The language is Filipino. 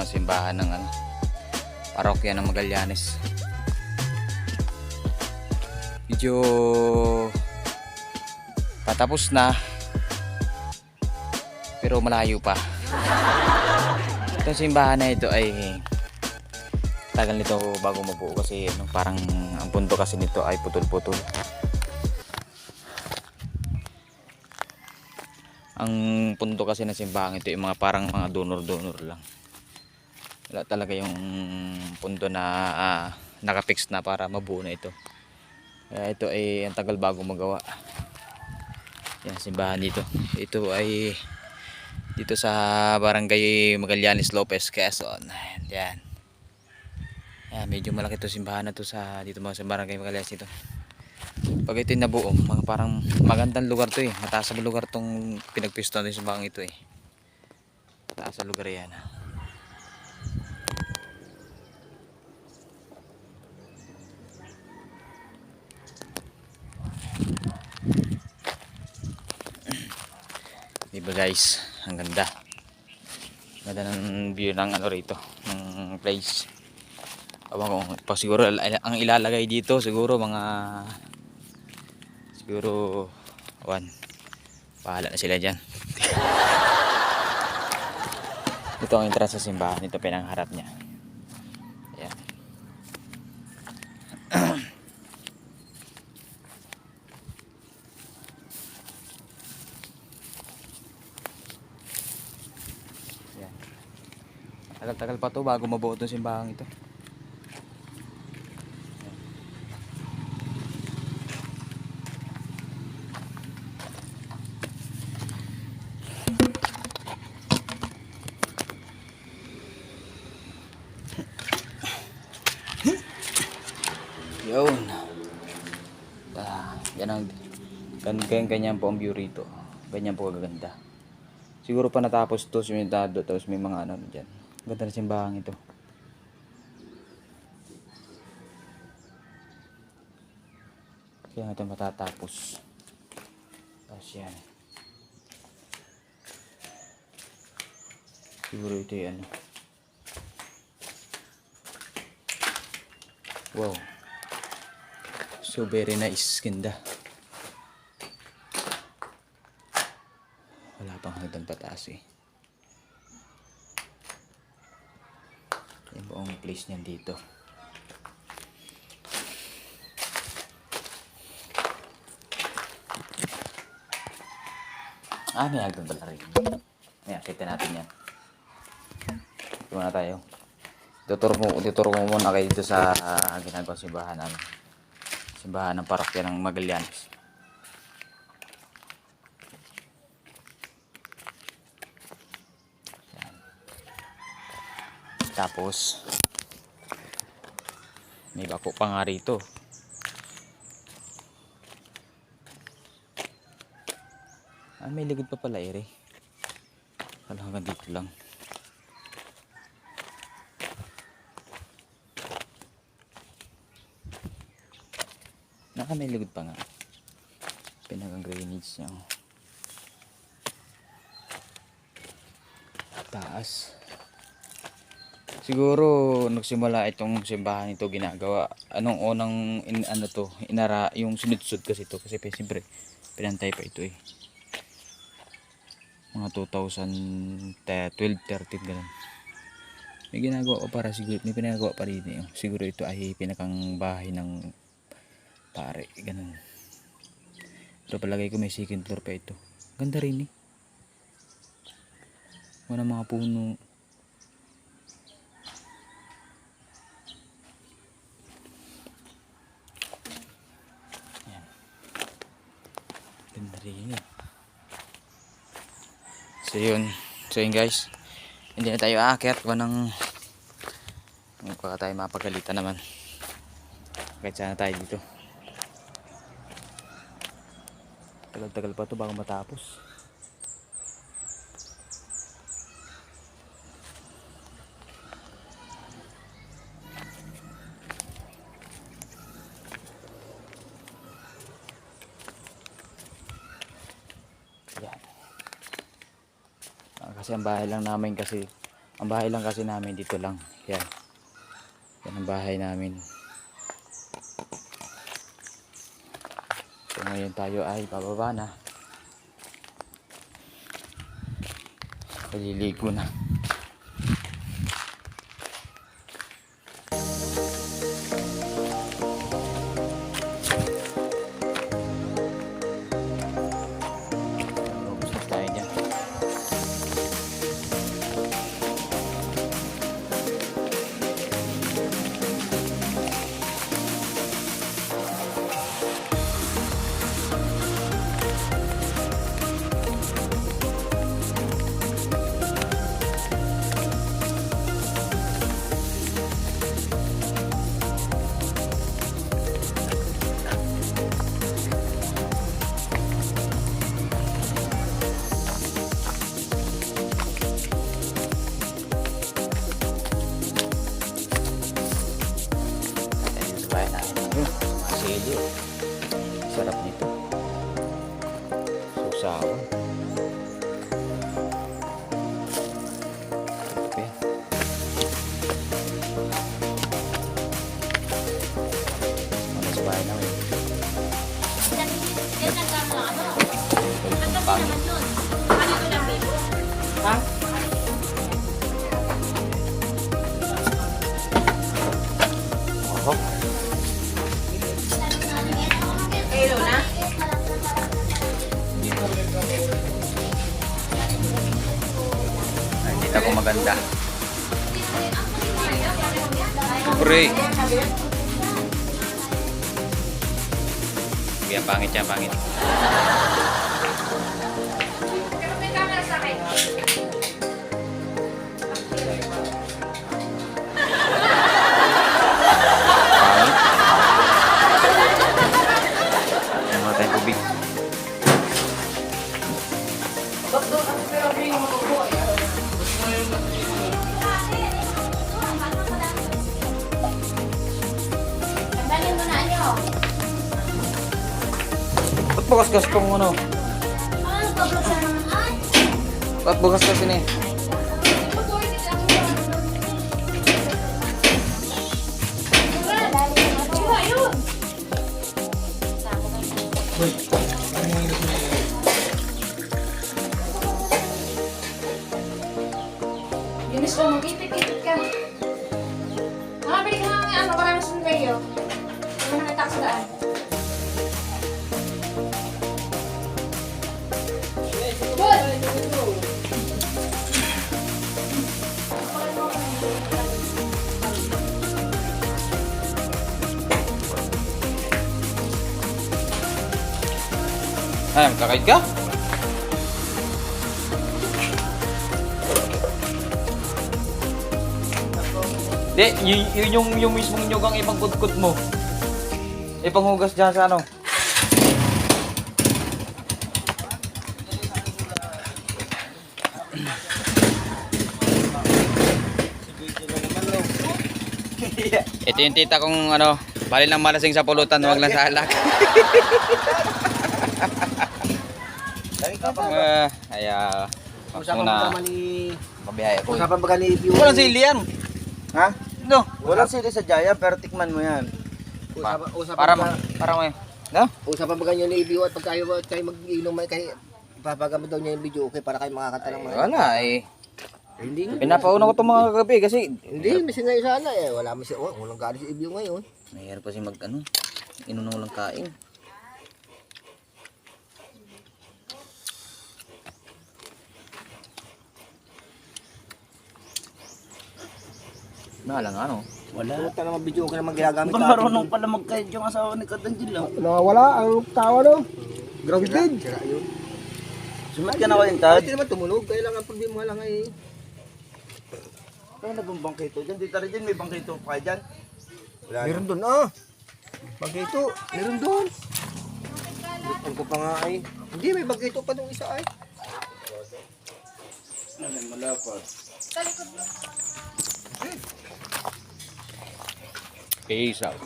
ang simbahan ng parokya ng Magallanes. Medyo patapos na pero malayo pa. Itong simbahan na ito ay tagal nito bago mabuo kasi parang ang punto kasi nito ay putol-putol. Ang punto kasi ng simbahan ito yung mga parang mga donor-donor lang. Wala talaga yung punto na nakapix na para mabuo na ito. Kaya ito ay ang tagal bago magawa. Yan simbahan dito. Ito ay dito sa Barangay Magallanes Lopez, Quezon. Yan. Yan, medyo malaki to simbahan na to sa dito mga sa Barangay Magallanes dito. Pag ito nabuo, parang magandang lugar to eh. Mataas sa lugar tong pinagpisto ng simbahang ito eh. Mataas sa lugar yan. Diba guys, ang ganda. Ganda ng view ng rito, ng place. Abang ko, siguro ang ilalagay dito siguro siguro bahala na sila dyan. Ito ang entrance sa simbahan, ito pinangharap niya. Ayan. Ayan. Tagal-tagal pa to bago mabuo itong simbahan ito. Yun. Yan ang ganyan po ang view rito. Ganyan po kaganda. Siguro pa natapos to, simentado, tapos may mga dyan. Ganda na simbahan ito. Kaya ito matatapos. Tapos yan. Siguro ito yung wow. So very nice, ganda. Wala pang hanggang pataas eh. Yung buong place niyan dito. May hagdan pala rin. Ayan, kita natin yan. Ito na tayo. Tuturo mo muna kayo dito sa ginagawa simbahan namin. Simbahan ng parokya ng Magallanes. Yan. Tapos may bako pa nga rito. May ligid pa pala ere. Kala hanggang dito lang. May ligid pa nga. Pinagang drainage niya. Taas. Siguro nagsimula itong simbahan ito ginagawa. Anong unang inara yung sinudsud kasi ito kasi siyempre pinantay pa ito eh. Mga 2012, 13 ganun. May ginagawa pa para siguro, may pinagawa pa rin eh. Siguro ito ay pinakang bahay ng pare, ganun. Pero palagay ko may second floor pa ito. Ganda rin eh. Wala mga puno. Ayan. Ganda rin eh. So yun guys. Hindi na tayo aakyat. Hindi pa tayo mapagalitan naman. Kahit sana tayo dito. Tagal-tagal pa to bago matapos. Yan. Kasi ang bahay lang namin kasi Ang bahay lang kasi namin dito lang. Yan. Yan ang bahay namin. So ngayon tayo ay pababa na. Kaliligo na. Gusto tayo dyan. Bahay namin. Sili. Sarap nito. Susawan. Okay. Ano sa bahay namin? Ha? Oh. Hello na? Ay, kita ko maganda. Pre. Sige, pangit yan, pangit. Pero may camera sa akin. Pangit. Ano mo tayong tubig? Tandalin mo na nyo. Ba't bukas kasi itong ano? Ano ba bro sa naman? Ay! Ba't bukas kasi ni? Ginis ko, mag-ipit-ipit ka. Makabili ka nga ano, marami sa mayo. Ano na itak sa daan? Ay, kakait ka? Di, yung mismong nyugang ibang kutkut mo. Ipanghugas dyan sa ano. Ito yung tita kong ano, bali ng malasing sa pulutan, wag lang sa alak. Kaya, Usapan muna, ba ni mabiyaya ko. Usapan ba ni View? Walang sili yan. Ha? No. Walang sili sa Jaya pero tikman mo yan. Para mo yun. No? Usapan ba ganyan ni View at pag kayo mag-inom ay kay papagamit daw niya yung video okay para kayo makakanta ng mga. Wala eh. Hindi nga. Pinapauna ko itong mga kagabi kasi Hindi, misi ngayon sana eh. Wala mo siya. Oh, walang galing si View ngayon. mahirap kasi mag ano, inunong lang kain. Nalang ano? Wala. Puta naman video ko naman ginagamit Ba marunong pala magkahit yung asawa ni Katanjil lang. Nawawala ang tawa no. Grounded. Sira yun. Sumat ka na ko yung tad. Hindi naman tumunog. Kailangan pag di mo lang ay. Kaya na bang bangkito dyan? Dito rin dyan, may bangkito pa dyan. Meron doon ah. Bagito. Meron doon. Ang ko pa nga ay. Hindi, may bagito pa doon isa ay. Malapad. Peace out.